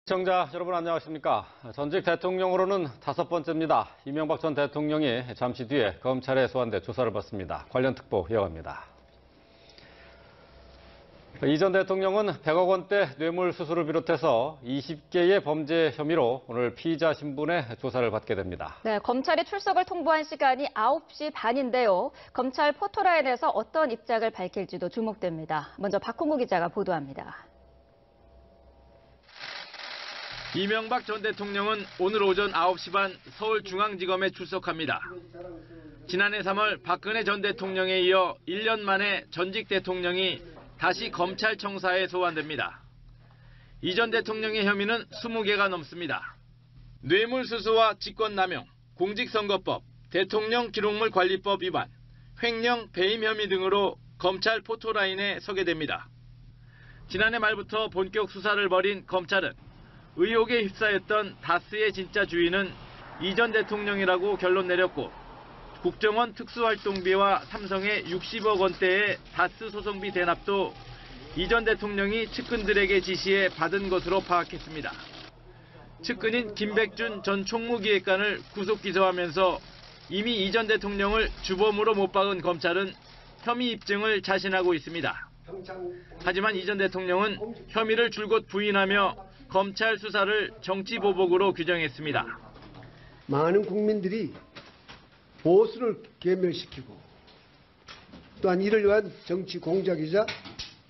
시청자 여러분 안녕하십니까. 전직 대통령으로는 5번째입니다. 이명박 전 대통령이 잠시 뒤에 검찰에 소환돼 조사를 받습니다. 관련 특보 이어갑니다. 이 전 대통령은 100억 원대 뇌물 수수를 비롯해서 20개의 범죄 혐의로 오늘 피의자 신분의 조사를 받게 됩니다. 네, 검찰이 출석을 통보한 시간이 9시 반인데요. 검찰 포토라인에서 어떤 입장을 밝힐지도 주목됩니다. 먼저 박홍구 기자가 보도합니다. 이명박 전 대통령은 오늘 오전 9시 반 서울중앙지검에 출석합니다. 지난해 3월 박근혜 전 대통령에 이어 1년 만에 전직 대통령이 다시 검찰청사에 소환됩니다. 이 전 대통령의 혐의는 20개가 넘습니다. 뇌물수수와 직권남용, 공직선거법, 대통령기록물관리법 위반, 횡령, 배임 혐의 등으로 검찰 포토라인에 서게 됩니다. 지난해 말부터 본격 수사를 벌인 검찰은 의혹에 휩싸였던 다스의 진짜 주인은 이 전 대통령이라고 결론 내렸고 국정원 특수활동비와 삼성의 60억 원대의 다스 소송비 대납도 이 전 대통령이 측근들에게 지시해 받은 것으로 파악했습니다. 측근인 김백준 전 총무기획관을 구속 기소하면서 이미 이 전 대통령을 주범으로 못 박은 검찰은 혐의 입증을 자신하고 있습니다. 하지만 이 전 대통령은 혐의를 줄곧 부인하며 검찰 수사를 정치보복으로 규정했습니다. 많은 국민들이 보수를 괴멸시키고 또한 이를 위한 정치 공작이자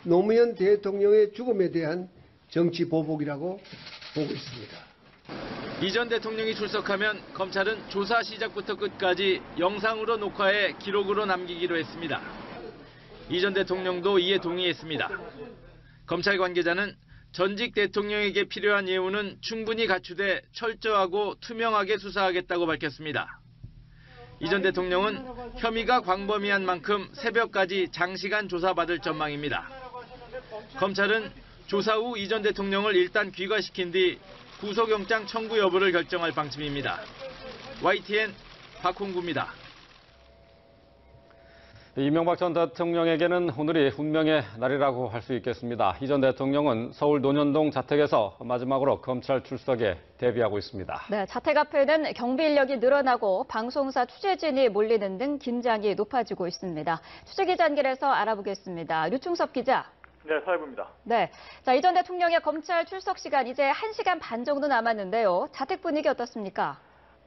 노무현 대통령의 죽음에 대한 정치 보복이라고 보고 있습니다. 이 전 대통령이 출석하면 검찰은 조사 시작부터 끝까지 영상으로 녹화해 기록으로 남기기로 했습니다. 이 전 대통령도 이에 동의했습니다. 검찰 관계자는 전직 대통령에게 필요한 예우는 충분히 갖추되 철저하고 투명하게 수사하겠다고 밝혔습니다. 이 전 대통령은 혐의가 광범위한 만큼 새벽까지 장시간 조사받을 전망입니다. 검찰은 조사 후 이 전 대통령을 일단 귀가시킨 뒤 구속영장 청구 여부를 결정할 방침입니다. YTN 박홍구입니다. 이명박 전 대통령에게는 오늘이 운명의 날이라고 할 수 있겠습니다. 이 전 대통령은 서울 논현동 자택에서 마지막으로 검찰 출석에 대비하고 있습니다. 네, 자택 앞에는 경비 인력이 늘어나고 방송사 취재진이 몰리는 등 긴장이 높아지고 있습니다. 취재기자 연결해서 알아보겠습니다. 류충섭 기자. 네, 사회부입니다. 네, 자, 이 전 대통령의 검찰 출석 시간 이제 1시간 반 정도 남았는데요. 자택 분위기 어떻습니까?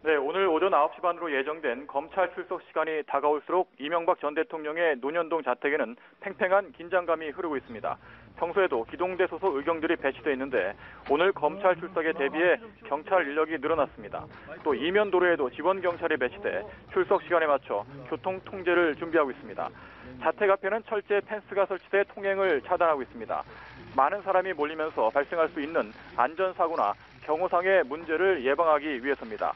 네, 오늘 오전 9시 반으로 예정된 검찰 출석 시간이 다가올수록 이명박 전 대통령의 논현동 자택에는 팽팽한 긴장감이 흐르고 있습니다. 평소에도 기동대 소속 의경들이 배치돼 있는데 오늘 검찰 출석에 대비해 경찰 인력이 늘어났습니다. 또 이면 도로에도 지원 경찰이 배치돼 출석 시간에 맞춰 교통 통제를 준비하고 있습니다. 자택 앞에는 철제 펜스가 설치돼 통행을 차단하고 있습니다. 많은 사람이 몰리면서 발생할 수 있는 안전사고나 경호상의 문제를 예방하기 위해서입니다.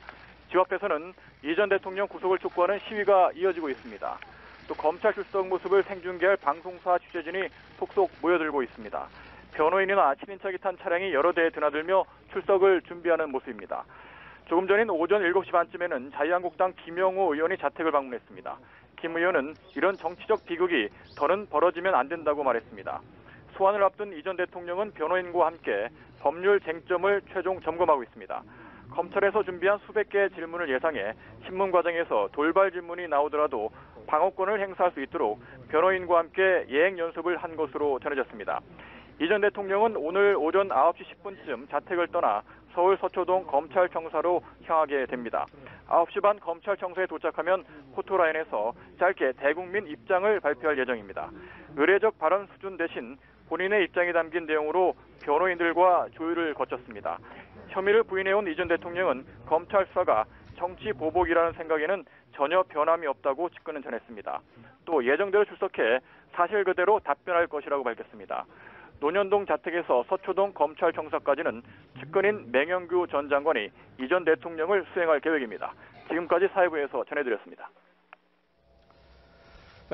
집 앞에서는 이 전 대통령 구속을 촉구하는 시위가 이어지고 있습니다. 또 검찰 출석 모습을 생중계할 방송사 취재진이 속속 모여들고 있습니다. 변호인이나 친인척이 탄 차량이 여러 대에 드나들며 출석을 준비하는 모습입니다. 조금 전인 오전 7시 반쯤에는 자유한국당 김영우 의원이 자택을 방문했습니다. 김 의원은 이런 정치적 비극이 더는 벌어지면 안 된다고 말했습니다. 소환을 앞둔 이 전 대통령은 변호인과 함께 법률 쟁점을 최종 점검하고 있습니다. 검찰에서 준비한 수백 개의 질문을 예상해 신문 과정에서 돌발 질문이 나오더라도 방어권을 행사할 수 있도록 변호인과 함께 예행 연습을 한 것으로 전해졌습니다. 이 전 대통령은 오늘 오전 9시 10분쯤 자택을 떠나 서울 서초동 검찰청사로 향하게 됩니다. 9시 반 검찰청사에 도착하면 포토라인에서 짧게 대국민 입장을 발표할 예정입니다. 의례적 발언 수준 대신 본인의 입장이 담긴 내용으로 변호인들과 조율을 거쳤습니다. 혐의를 부인해온 이 전 대통령은 검찰 수사가 정치 보복이라는 생각에는 전혀 변함이 없다고 측근은 전했습니다. 또 예정대로 출석해 사실 그대로 답변할 것이라고 밝혔습니다. 논현동 자택에서 서초동 검찰청사까지는 측근인 맹영규 전 장관이 이 전 대통령을 수행할 계획입니다. 지금까지 사회부에서 전해드렸습니다.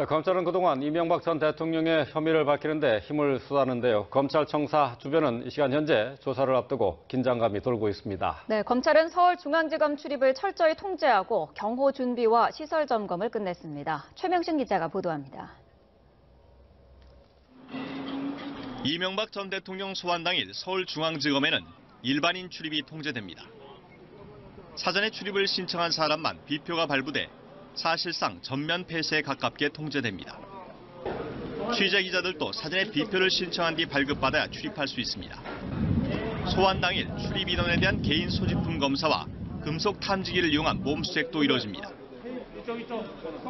검찰은 그동안 이명박 전 대통령의 혐의를 밝히는데 힘을 쏟았는데요. 검찰청사 주변은 이 시간 현재 조사를 앞두고 긴장감이 돌고 있습니다. 네, 검찰은 서울중앙지검 출입을 철저히 통제하고 경호 준비와 시설 점검을 끝냈습니다. 최명신 기자가 보도합니다. 이명박 전 대통령 소환 당일 서울중앙지검에는 일반인 출입이 통제됩니다. 사전에 출입을 신청한 사람만 비표가 발부돼 사실상 전면 폐쇄에 가깝게 통제됩니다. 취재 기자들도 사전에 비표를 신청한 뒤 발급받아야 출입할 수 있습니다. 소환 당일 출입 인원에 대한 개인 소지품 검사와 금속 탐지기를 이용한 몸수색도 이뤄집니다.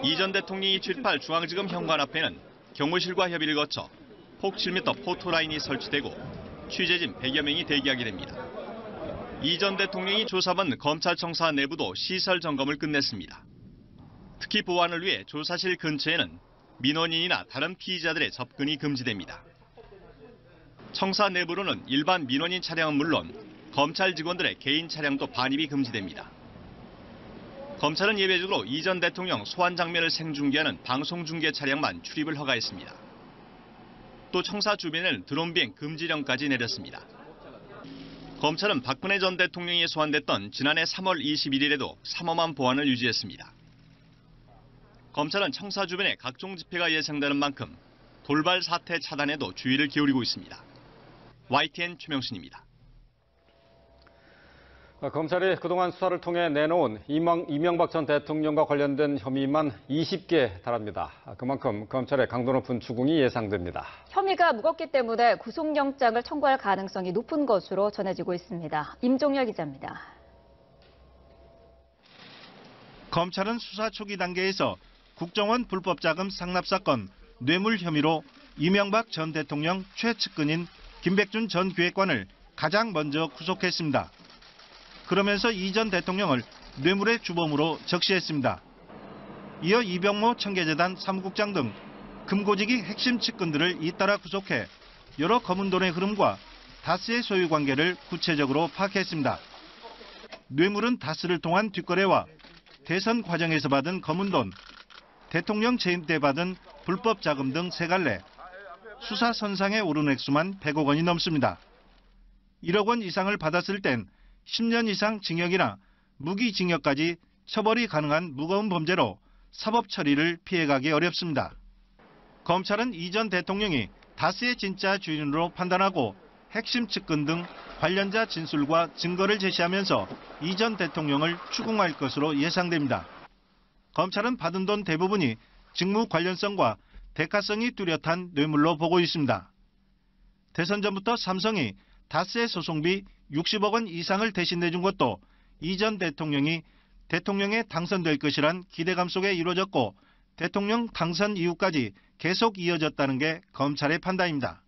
이 전 대통령이 출입할 중앙지검 현관 앞에는 경호실과 협의를 거쳐 폭 7m 포토라인이 설치되고 취재진 100여 명이 대기하게 됩니다. 이 전 대통령이 조사받는 검찰청사 내부도 시설 점검을 끝냈습니다. 특히 보안을 위해 조사실 근처에는 민원인이나 다른 피의자들의 접근이 금지됩니다. 청사 내부로는 일반 민원인 차량은 물론 검찰 직원들의 개인 차량도 반입이 금지됩니다. 검찰은 예외적으로 이 전 대통령 소환 장면을 생중계하는 방송중계 차량만 출입을 허가했습니다. 또 청사 주변에는 드론 비행 금지령까지 내렸습니다. 검찰은 박근혜 전 대통령이 소환됐던 지난해 3월 21일에도 삼엄한 보안을 유지했습니다. 검찰은 청사 주변에 각종 집회가 예상되는 만큼 돌발 사태 차단에도 주의를 기울이고 있습니다. YTN 최명순입니다. 검찰이 그동안 수사를 통해 내놓은 이명박 전 대통령과 관련된 혐의만 20개에 달합니다. 그만큼 검찰의 강도 높은 추궁이 예상됩니다. 혐의가 무겁기 때문에 구속영장을 청구할 가능성이 높은 것으로 전해지고 있습니다. 임종열 기자입니다. 검찰은 수사 초기 단계에서 국정원 불법자금 상납 사건 뇌물 혐의로 이명박 전 대통령 최측근인 김백준 전 기획관을 가장 먼저 구속했습니다. 그러면서 이 전 대통령을 뇌물의 주범으로 적시했습니다. 이어 이병모 청계재단 사무국장 등 금고지기 핵심 측근들을 잇따라 구속해 여러 검은 돈의 흐름과 다스의 소유 관계를 구체적으로 파악했습니다. 뇌물은 다스를 통한 뒷거래와 대선 과정에서 받은 검은 돈, 대통령 재임 때 받은 불법 자금 등 세 갈래, 수사 선상에 오른 액수만 100억 원이 넘습니다. 1억 원 이상을 받았을 땐 10년 이상 징역이나 무기징역까지 처벌이 가능한 무거운 범죄로 사법 처리를 피해가기 어렵습니다. 검찰은 이 전 대통령이 다스의 진짜 주인으로 판단하고 핵심 측근 등 관련자 진술과 증거를 제시하면서 이 전 대통령을 추궁할 것으로 예상됩니다. 검찰은 받은 돈 대부분이 직무 관련성과 대가성이 뚜렷한 뇌물로 보고 있습니다. 대선 전부터 삼성이 다스의 소송비 60억 원 이상을 대신 내준 것도 이 전 대통령이 대통령에 당선될 것이란 기대감 속에 이루어졌고 대통령 당선 이후까지 계속 이어졌다는 게 검찰의 판단입니다.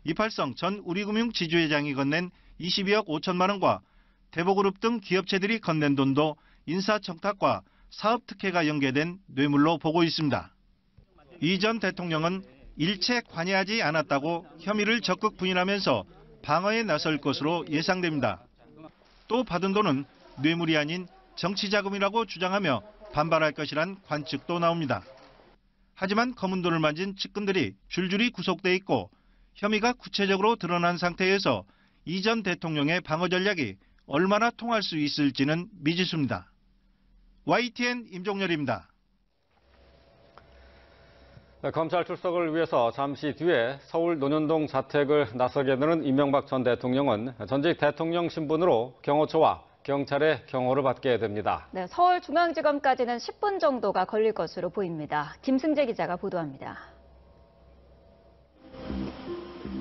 이팔성 전 우리금융 지주회장이 건넨 22억 5천만 원과 대보그룹 등 기업체들이 건넨 돈도 인사청탁과 사업특혜가 연계된 뇌물로 보고 있습니다. 이 전 대통령은 일체 관여하지 않았다고 혐의를 적극 부인하면서 방어에 나설 것으로 예상됩니다. 또 받은 돈은 뇌물이 아닌 정치자금이라고 주장하며 반발할 것이란 관측도 나옵니다. 하지만 검은 돈을 만진 측근들이 줄줄이 구속돼 있고 혐의가 구체적으로 드러난 상태에서 이 전 대통령의 방어 전략이 얼마나 통할 수 있을지는 미지수입니다. YTN 임종열입니다. 검찰 출석을 위해서 잠시 뒤에 서울 논현동 자택을 나서게 되는 이명박 전 대통령은 전직 대통령 신분으로 경호처와 경찰의 경호를 받게 됩니다. 네, 서울중앙지검까지는 10분 정도가 걸릴 것으로 보입니다. 김승재 기자가 보도합니다.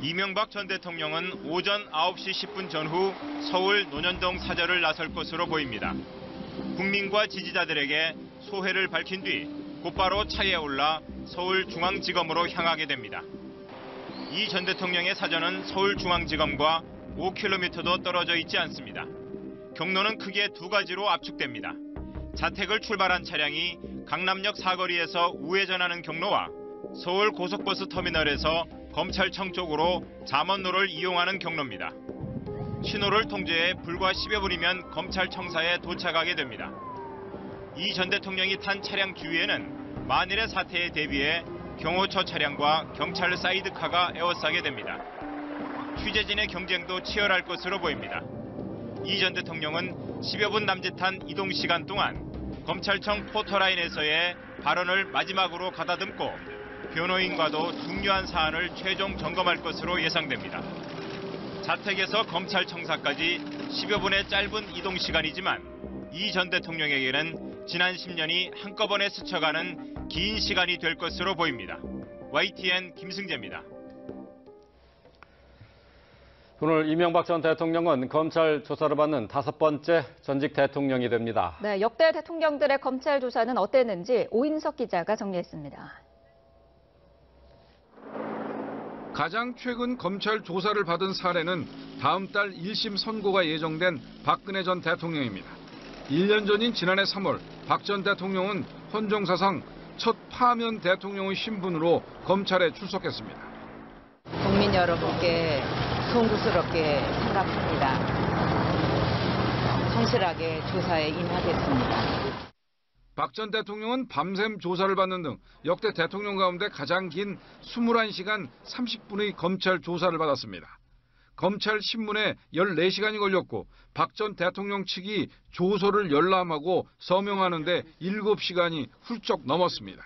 이명박 전 대통령은 오전 9시 10분 전후 서울 논현동 사저를 나설 것으로 보입니다. 국민과 지지자들에게 소회를 밝힌 뒤 곧바로 차에 올라 서울중앙지검으로 향하게 됩니다. 이 전 대통령의 사저는 서울중앙지검과 5km도 떨어져 있지 않습니다. 경로는 크게 두 가지로 압축됩니다. 자택을 출발한 차량이 강남역 사거리에서 우회전하는 경로와 서울 고속버스 터미널에서 검찰청 쪽으로 잠원로를 이용하는 경로입니다. 신호를 통제해 불과 10여 분이면 검찰청사에 도착하게 됩니다. 이 전 대통령이 탄 차량 주위에는 만일의 사태에 대비해 경호처 차량과 경찰 사이드카가 에워싸게 됩니다. 취재진의 경쟁도 치열할 것으로 보입니다. 이 전 대통령은 10여 분 남짓한 이동 시간 동안 검찰청 포토라인에서의 발언을 마지막으로 가다듬고 변호인과도 중요한 사안을 최종 점검할 것으로 예상됩니다. 자택에서 검찰청사까지 10여 분의 짧은 이동 시간이지만 이 전 대통령에게는 지난 10년이 한꺼번에 스쳐가는 긴 시간이 될 것으로 보입니다. YTN 김승재입니다. 오늘 이명박 전 대통령은 검찰 조사를 받는 5번째 전직 대통령이 됩니다. 네, 역대 대통령들의 검찰 조사는 어땠는지 오인석 기자가 정리했습니다. 가장 최근 검찰 조사를 받은 사례는 다음 달 1심 선고가 예정된 박근혜 전 대통령입니다. 1년 전인 지난해 3월 박 전 대통령은 헌정사상 첫 파면 대통령의 신분으로 검찰에 출석했습니다. 국민 여러분께 송구스럽게 생각합니다. 성실하게 조사에 임하겠습니다. 박 전 대통령은 밤샘 조사를 받는 등 역대 대통령 가운데 가장 긴 21시간 30분의 검찰 조사를 받았습니다. 검찰 신문에 14시간이 걸렸고 박 전 대통령 측이 조서를 열람하고 서명하는 데 7시간이 훌쩍 넘었습니다.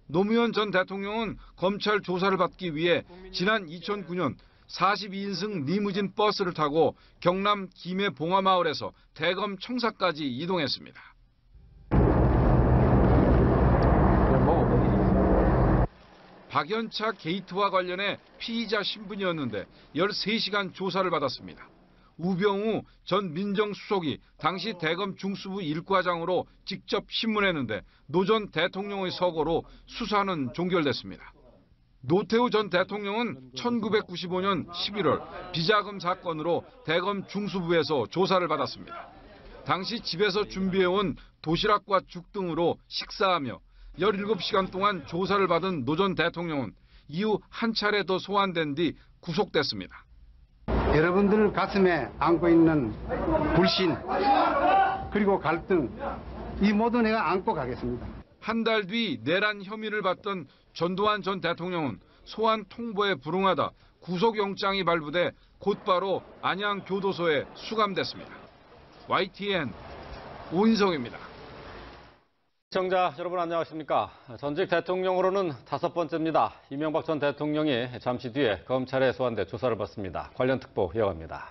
노무현 전 대통령은 검찰 조사를 받기 위해 지난 2009년 42인승 리무진 버스를 타고 경남 김해 봉화마을에서 대검 청사까지 이동했습니다. 박연차 게이트와 관련해 피의자 신분이었는데 13시간 조사를 받았습니다. 우병우 전 민정수석이 당시 대검 중수부 1과장으로 직접 신문했는데 노 전 대통령의 서거로 수사는 종결됐습니다. 노태우 전 대통령은 1995년 11월 비자금 사건으로 대검 중수부에서 조사를 받았습니다. 당시 집에서 준비해온 도시락과 죽 등으로 식사하며 17시간 동안 조사를 받은 노 전 대통령은 이후 한 차례 더 소환된 뒤 구속됐습니다. 여러분들 가슴에 안고 있는 불신 그리고 갈등 이 모두 내가 안고 가겠습니다. 한 달 뒤 내란 혐의를 받던 전두환 전 대통령은 소환 통보에 불응하다 구속영장이 발부돼 곧바로 안양교도소에 수감됐습니다. YTN 오인성입니다. 시청자 여러분 안녕하십니까. 전직 대통령으로는 5번째입니다. 이명박 전 대통령이 잠시 뒤에 검찰에 소환돼 조사를 받습니다. 관련 특보 이어갑니다.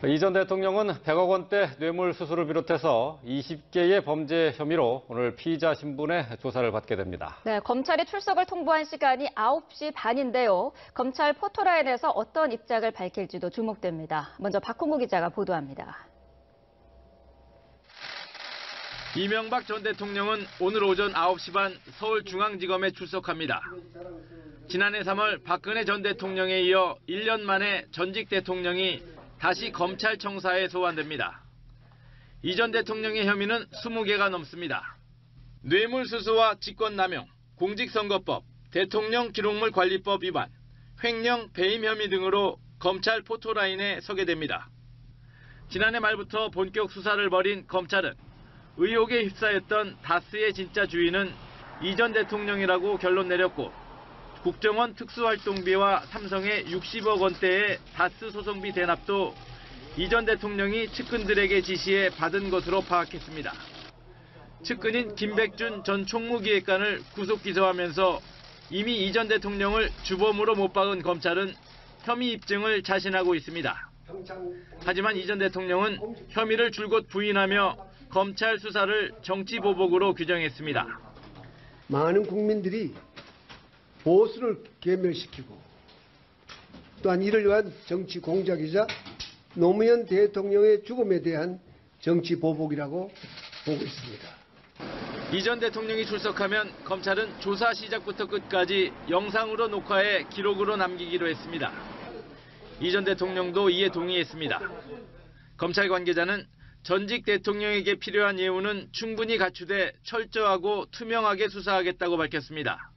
이 전 대통령은 100억 원대 뇌물 수수를 비롯해서 20개의 범죄 혐의로 오늘 피의자 신분의 조사를 받게 됩니다. 네, 검찰이 출석을 통보한 시간이 9시 반인데요. 검찰 포토라인에서 어떤 입장을 밝힐지도 주목됩니다. 먼저 박홍구 기자가 보도합니다. 이명박 전 대통령은 오늘 오전 9시 반 서울중앙지검에 출석합니다. 지난해 3월 박근혜 전 대통령에 이어 1년 만에 전직 대통령이 다시 검찰청사에 소환됩니다. 이 전 대통령의 혐의는 20개가 넘습니다. 뇌물수수와 직권남용, 공직선거법, 대통령기록물관리법 위반, 횡령, 배임 혐의 등으로 검찰 포토라인에 서게 됩니다. 지난해 말부터 본격 수사를 벌인 검찰은 의혹에 휩싸였던 다스의 진짜 주인은 이 전 대통령이라고 결론 내렸고 국정원 특수활동비와 삼성의 60억 원대의 다스 소송비 대납도 이 전 대통령이 측근들에게 지시해 받은 것으로 파악했습니다. 측근인 김백준 전 총무기획관을 구속 기소하면서 이미 이 전 대통령을 주범으로 못 박은 검찰은 혐의 입증을 자신하고 있습니다. 하지만 이 전 대통령은 혐의를 줄곧 부인하며 검찰 수사를 정치보복으로 규정했습니다. 많은 국민들이 보수를 괴멸시키고 또한 이를 위한 정치 공작이자 노무현 대통령의 죽음에 대한 정치 보복이라고 보고 있습니다. 이 전 대통령이 출석하면 검찰은 조사 시작부터 끝까지 영상으로 녹화해 기록으로 남기기로 했습니다. 이 전 대통령도 이에 동의했습니다. 검찰 관계자는 전직 대통령에게 필요한 예우는 충분히 갖추되 철저하고 투명하게 수사하겠다고 밝혔습니다.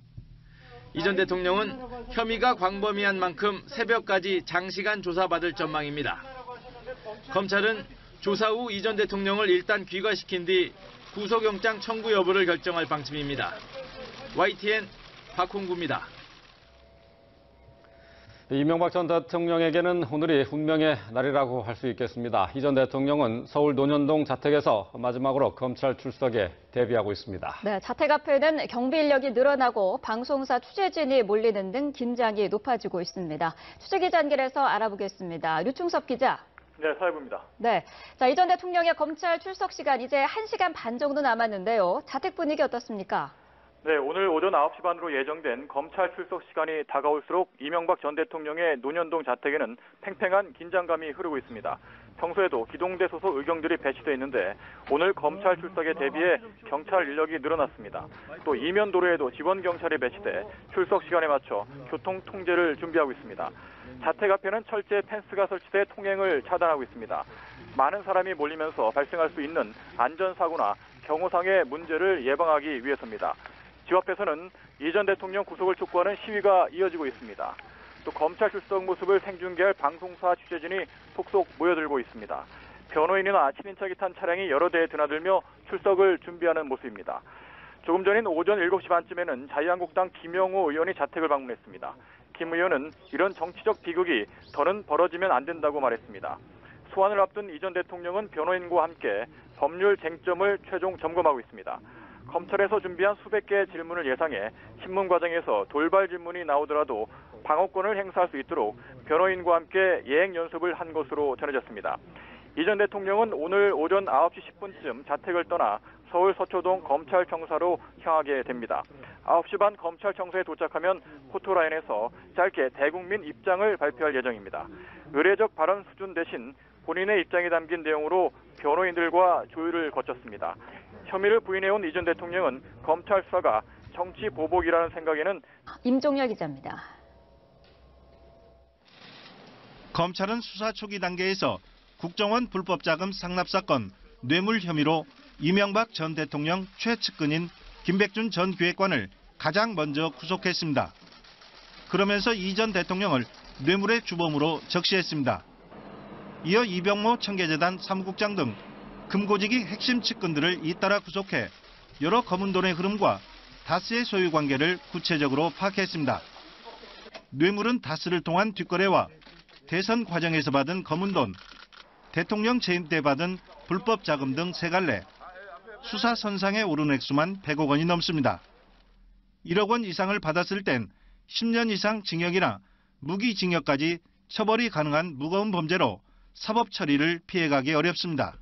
이 전 대통령은 혐의가 광범위한 만큼 새벽까지 장시간 조사받을 전망입니다. 검찰은 조사 후 이 전 대통령을 일단 귀가시킨 뒤 구속영장 청구 여부를 결정할 방침입니다. YTN 박홍구입니다. 이명박 전 대통령에게는 오늘이 운명의 날이라고 할 수 있겠습니다. 이 전 대통령은 서울 논현동 자택에서 마지막으로 검찰 출석에 대비하고 있습니다. 네, 자택 앞에는 경비 인력이 늘어나고 방송사 취재진이 몰리는 등 긴장이 높아지고 있습니다. 취재기자 연결해서 알아보겠습니다. 류충섭 기자. 네, 사회부입니다. 네, 자, 이 전 대통령의 검찰 출석 시간 이제 1시간 반 정도 남았는데요. 자택 분위기 어떻습니까? 네, 오늘 오전 9시 반으로 예정된 검찰 출석 시간이 다가올수록 이명박 전 대통령의 논현동 자택에는 팽팽한 긴장감이 흐르고 있습니다. 평소에도 기동대 소속 의경들이 배치돼 있는데 오늘 검찰 출석에 대비해 경찰 인력이 늘어났습니다. 또 이면 도로에도 직원 경찰이 배치돼 출석 시간에 맞춰 교통 통제를 준비하고 있습니다. 자택 앞에는 철제 펜스가 설치돼 통행을 차단하고 있습니다. 많은 사람이 몰리면서 발생할 수 있는 안전사고나 경호상의 문제를 예방하기 위해서입니다. 집 앞에서는 이 전 대통령 구속을 촉구하는 시위가 이어지고 있습니다. 또 검찰 출석 모습을 생중계할 방송사 취재진이 속속 모여들고 있습니다. 변호인이나 친인척이 탄 차량이 여러 대에 드나들며 출석을 준비하는 모습입니다. 조금 전인 오전 7시 반쯤에는 자유한국당 김영우 의원이 자택을 방문했습니다. 김 의원은 이런 정치적 비극이 더는 벌어지면 안 된다고 말했습니다. 소환을 앞둔 이 전 대통령은 변호인과 함께 법률 쟁점을 최종 점검하고 있습니다. 검찰에서 준비한 수백 개의 질문을 예상해 신문 과정에서 돌발 질문이 나오더라도 방어권을 행사할 수 있도록 변호인과 함께 예행 연습을 한 것으로 전해졌습니다. 이 전 대통령은 오늘 오전 9시 10분쯤 자택을 떠나 서울 서초동 검찰청사로 향하게 됩니다. 9시 반 검찰청사에 도착하면 포토라인에서 짧게 대국민 입장을 발표할 예정입니다. 의례적 발언 수준 대신 본인의 입장이 담긴 내용으로 변호인들과 조율을 거쳤습니다. 혐의를 부인해온 이 전 대통령은 검찰 수사가 정치 보복이라는 생각에는 임종열 기자입니다. 검찰은 수사 초기 단계에서 국정원 불법 자금 상납 사건 뇌물 혐의로 이명박 전 대통령 최측근인 김백준 전 기획관을 가장 먼저 구속했습니다. 그러면서 이 전 대통령을 뇌물의 주범으로 적시했습니다. 이어 이병모 청계재단 사무국장 등 금고지기 핵심 측근들을 잇따라 구속해 여러 검은 돈의 흐름과 다스의 소유 관계를 구체적으로 파악했습니다. 뇌물은 다스를 통한 뒷거래와 대선 과정에서 받은 검은 돈, 대통령 재임 때 받은 불법 자금 등 세 갈래, 수사 선상에 오른 액수만 100억 원이 넘습니다. 1억 원 이상을 받았을 땐 10년 이상 징역이나 무기징역까지 처벌이 가능한 무거운 범죄로 사법 처리를 피해가기 어렵습니다.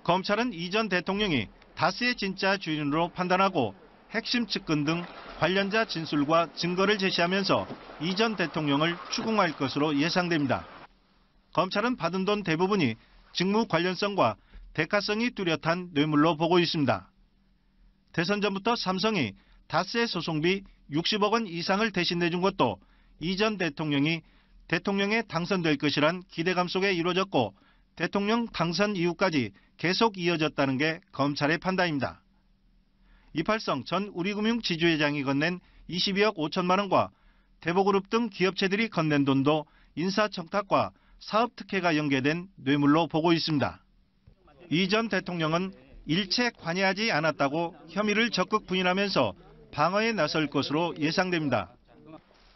검찰은 이 전 대통령이 다스의 진짜 주인으로 판단하고 핵심 측근 등 관련자 진술과 증거를 제시하면서 이 전 대통령을 추궁할 것으로 예상됩니다. 검찰은 받은 돈 대부분이 직무 관련성과 대가성이 뚜렷한 뇌물로 보고 있습니다. 대선 전부터 삼성이 다스의 소송비 60억 원 이상을 대신 내준 것도 이 전 대통령이 대통령에 당선될 것이란 기대감 속에 이루어졌고 대통령 당선 이후까지 계속 이어졌다는 게 검찰의 판단입니다. 이팔성 전 우리금융 지주회장이 건넨 22억 5천만 원과 대보그룹 등 기업체들이 건넨 돈도 인사청탁과 사업특혜가 연계된 뇌물로 보고 있습니다. 이 전 대통령은 일체 관여하지 않았다고 혐의를 적극 부인하면서 방어에 나설 것으로 예상됩니다.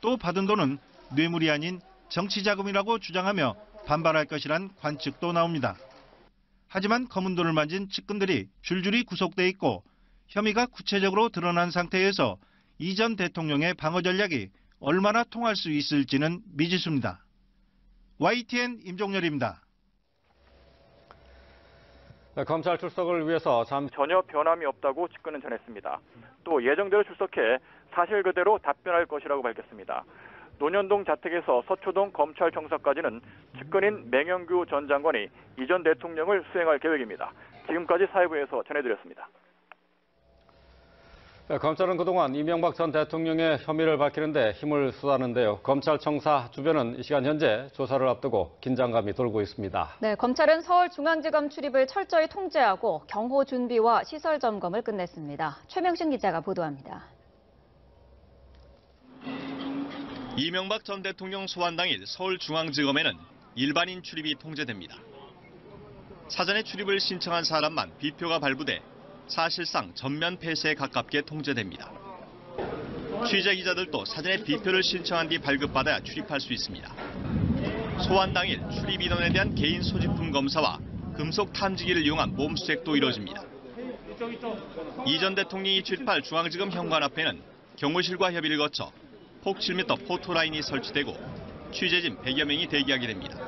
또 받은 돈은 뇌물이 아닌 정치자금이라고 주장하며 반발할 것이란 관측도 나옵니다. 하지만 검은 돈을 만진 측근들이 줄줄이 구속돼 있고 혐의가 구체적으로 드러난 상태에서 이 전 대통령의 방어 전략이 얼마나 통할 수 있을지는 미지수입니다. YTN 임종열입니다. 네, 검찰 출석을 위해서 전혀 변함이 없다고 측근은 전했습니다. 또 예정대로 출석해 사실 그대로 답변할 것이라고 밝혔습니다. 논현동 자택에서 서초동 검찰청사까지는 측근인 맹영규 전 장관이 이 전 대통령을 수행할 계획입니다. 지금까지 사회부에서 전해드렸습니다. 네, 검찰은 그동안 이명박 전 대통령의 혐의를 밝히는데 힘을 쏟았는데요. 검찰청사 주변은 이 시간 현재 조사를 앞두고 긴장감이 돌고 있습니다. 네, 검찰은 서울중앙지검 출입을 철저히 통제하고 경호 준비와 시설 점검을 끝냈습니다. 최명신 기자가 보도합니다. 이명박 전 대통령 소환 당일 서울중앙지검에는 일반인 출입이 통제됩니다. 사전에 출입을 신청한 사람만 비표가 발부돼 사실상 전면 폐쇄에 가깝게 통제됩니다. 취재 기자들도 사전에 비표를 신청한 뒤 발급받아야 출입할 수 있습니다. 소환 당일 출입 인원에 대한 개인 소지품 검사와 금속 탐지기를 이용한 몸수색도 이뤄집니다. 이 전 대통령이 출입할 중앙지검 현관 앞에는 경호실과 협의를 거쳐 폭 7m 포토라인이 설치되고 취재진 100여 명이 대기하게 됩니다.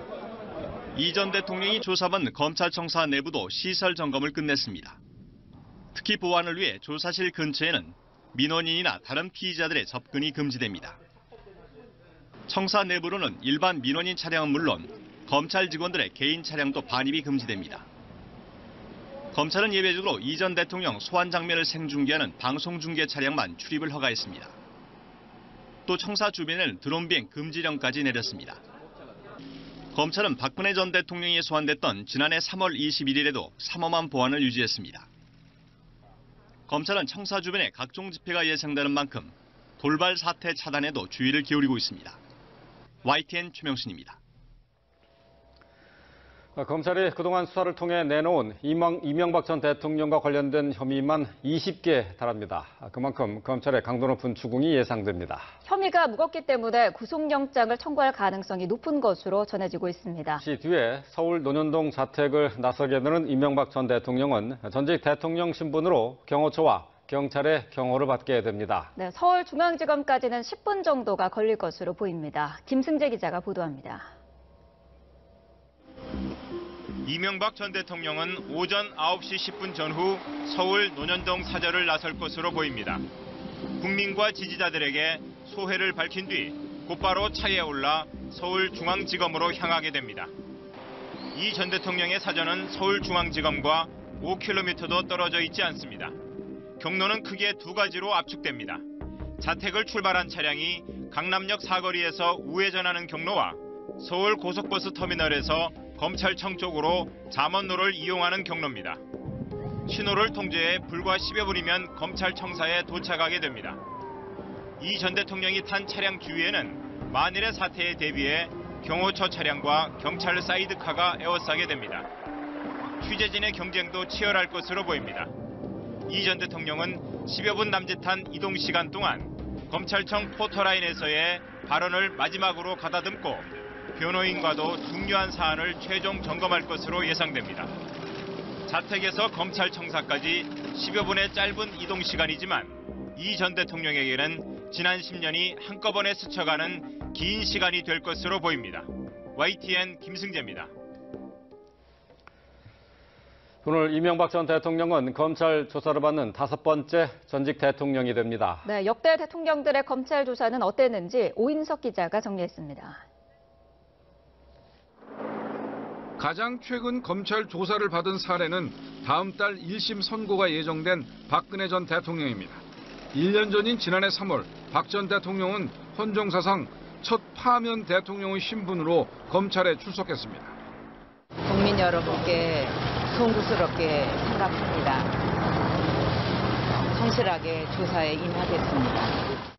이 전 대통령이 조사받는 검찰청사 내부도 시설 점검을 끝냈습니다. 특히 보안을 위해 조사실 근처에는 민원인이나 다른 피의자들의 접근이 금지됩니다. 청사 내부로는 일반 민원인 차량은 물론 검찰 직원들의 개인 차량도 반입이 금지됩니다. 검찰은 예외적으로 이 전 대통령 소환 장면을 생중계하는 방송중계 차량만 출입을 허가했습니다. 또 청사 주변에는 드론 비행 금지령까지 내렸습니다. 검찰은 박근혜 전 대통령이 소환됐던 지난해 3월 21일에도 삼엄한 보안을 유지했습니다. 검찰은 청사 주변에 각종 집회가 예상되는 만큼 돌발 사태 차단에도 주의를 기울이고 있습니다. YTN 최명신입니다. 검찰이 그동안 수사를 통해 내놓은 이명박 전 대통령과 관련된 혐의만 20개에 달합니다. 그만큼 검찰의 강도 높은 추궁이 예상됩니다. 혐의가 무겁기 때문에 구속영장을 청구할 가능성이 높은 것으로 전해지고 있습니다. 잠시 뒤에 서울 논현동 자택을 나서게 되는 이명박 전 대통령은 전직 대통령 신분으로 경호처와 경찰의 경호를 받게 됩니다. 네, 서울중앙지검까지는 10분 정도가 걸릴 것으로 보입니다. 김승재 기자가 보도합니다. 이명박 전 대통령은 오전 9시 10분 전후 서울 논현동 사저를 나설 것으로 보입니다. 국민과 지지자들에게 소회를 밝힌 뒤 곧바로 차에 올라 서울중앙지검으로 향하게 됩니다. 이 전 대통령의 사저는 서울중앙지검과 5km도 떨어져 있지 않습니다. 경로는 크게 두 가지로 압축됩니다. 자택을 출발한 차량이 강남역 사거리에서 우회전하는 경로와 서울 고속버스 터미널에서 검찰청 쪽으로 잠원로를 이용하는 경로입니다. 신호를 통제해 불과 10여 분이면 검찰청사에 도착하게 됩니다. 이 전 대통령이 탄 차량 주위에는 만일의 사태에 대비해 경호처 차량과 경찰 사이드카가 에워싸게 됩니다. 취재진의 경쟁도 치열할 것으로 보입니다. 이 전 대통령은 10여 분 남짓한 이동 시간 동안 검찰청 포토라인에서의 발언을 마지막으로 가다듬고 변호인과도 중요한 사안을 최종 점검할 것으로 예상됩니다. 자택에서 검찰청사까지 10여 분의 짧은 이동 시간이지만 이 전 대통령에게는 지난 10년이 한꺼번에 스쳐가는 긴 시간이 될 것으로 보입니다. YTN 김승재입니다. 오늘 이명박 전 대통령은 검찰 조사를 받는 5번째 전직 대통령이 됩니다. 네, 역대 대통령들의 검찰 조사는 어땠는지 오인석 기자가 정리했습니다. 가장 최근 검찰 조사를 받은 사례는 다음 달 1심 선고가 예정된 박근혜 전 대통령입니다. 1년 전인 지난해 3월 박 전 대통령은 헌정사상 첫 파면 대통령의 신분으로 검찰에 출석했습니다. 국민 여러분께 송구스럽게 생각합니다. 성실하게 조사에 임하겠습니다.